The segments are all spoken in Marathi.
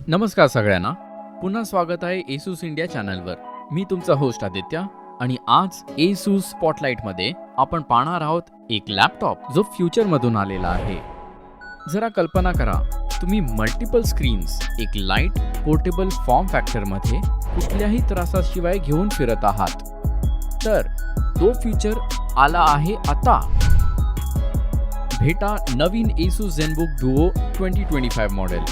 नमस्कार सगळ्यांना, पुन्हा स्वागत आहे ASUS इंडिया चॅनलवर. मी तुमचा होस्ट आदित्य आणि आज ASUS स्पॉटलाइटमध्ये आपण पाहणार आहोत एक लॅपटॉप जो फ्युचरमधून आलेला आहे. जरा कल्पना करा, तुम्ही मल्टिपल स्क्रीन्स एक लाईट पोर्टेबल फॉर्म फॅक्टरमध्ये कुठल्याही त्रासाशिवाय घेऊन फिरत आहात. तर तो फ्युचर आला आहे आता. भेटा नवीन ASUS ZenBook Duo 2025 मॉडेल.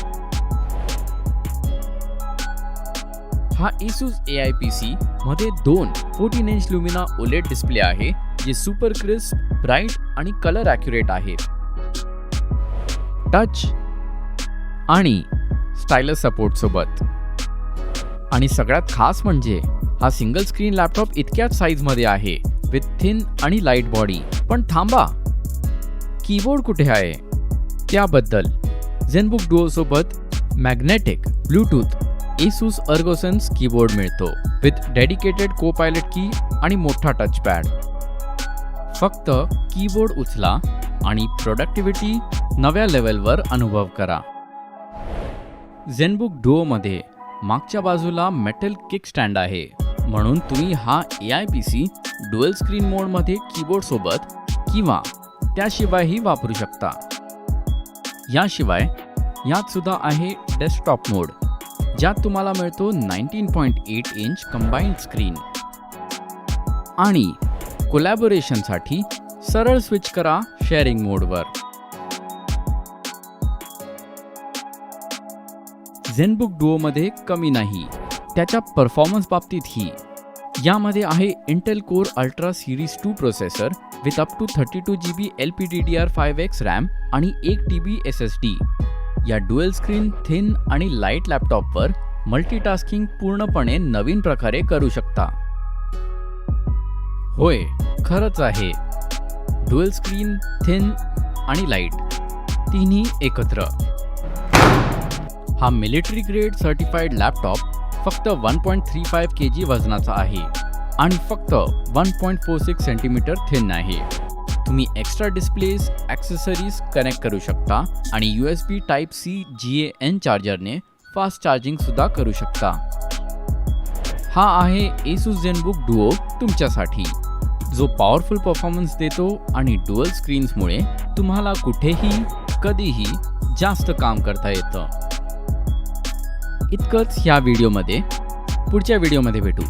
हा ASUS AI PC मध्ये दोन 14 इंच लुमिना OLED डिस्प्ले आहे जे सुपर क्रिस्प, ब्राईट आणि कलर ॲक्युरेट आहे. टच आणि स्टायलस सपोर्ट सोबत. आणि सगळ्यात खास म्हणजे हा सिंगल स्क्रीन लॅपटॉप इतक्याच साईजमध्ये आहे विथ थिन आणि लाईट बॉडी. पण थांबा, कीबोर्ड कुठे आहे? त्याबद्दल ZenBook Duo सोबत magnetic Bluetooth ASUS ErgoSense keyboard मिळतो विथ डेडिकेटेड को-पायलट की आणि मोठा टचपॅड. फक्त कीबोर्ड उचला आणि प्रोडक्टिव्हिटी नव्या लेवलवर अनुभव करा. ZenBook Duo मध्ये मागच्या बाजूला मेटल किक स्टँड आहे, म्हणून तुम्ही हा AI PC डुअल स्क्रीन मोडमध्ये कीबोर्ड सोबत किंवा त्याशिवायही वापरू शकता. याशिवाय यात सुद्धा आहे डेस्कटॉप मोड, ज्यात तुम्हाला मिळतो 19.8 इंच कंबाईंड स्क्रीन. आणि कोलॅबोरेशनसाठी सरळ स्विच करा शेअरिंग मोडवर. ZenBook Duo मध्ये कमी नाही, त्याच्या परफॉर्मन्स बाबतीतही. यामध्ये आहे Intel Core Ultra series 2 processor with up to 32 GB LPDDR5X RAM आणि 1 TB SSD. या डुअल स्क्रीन थिन आणि लाईट लॅपटॉपवर मल्टीटास्किंग पूर्णपणे नवीन प्रकारे करू शकता. होय, खरंच आहे. डुअल स्क्रीन, थिन आणि लाईट तिन्ही एकत्र. हा मिलिटरी ग्रेड सर्टिफाईड लॅपटॉप फक्त 1.35 kg वजनाचा आहे आणि फक्त 1.46 सेंटीमीटर थिन आहे. तुम्ही एक्स्ट्रा डिस्प्लेस, ॲक्सेसरीज कनेक्ट करू शकता आणि USB Type-C GAN चार्जरने फास्ट चार्जिंग सुद्धा करू शकता. हा आहे ASUS ZenBook Duo तुमच्यासाठी, जो पॉवरफुल परफॉर्मन्स देतो आणि डुअल स्क्रीन्समुळे तुम्हाला कुठेही कधीही जास्त काम करता येतं. इतकंच ह्या व्हिडिओमध्ये. पुढच्या व्हिडिओमध्ये भेटू.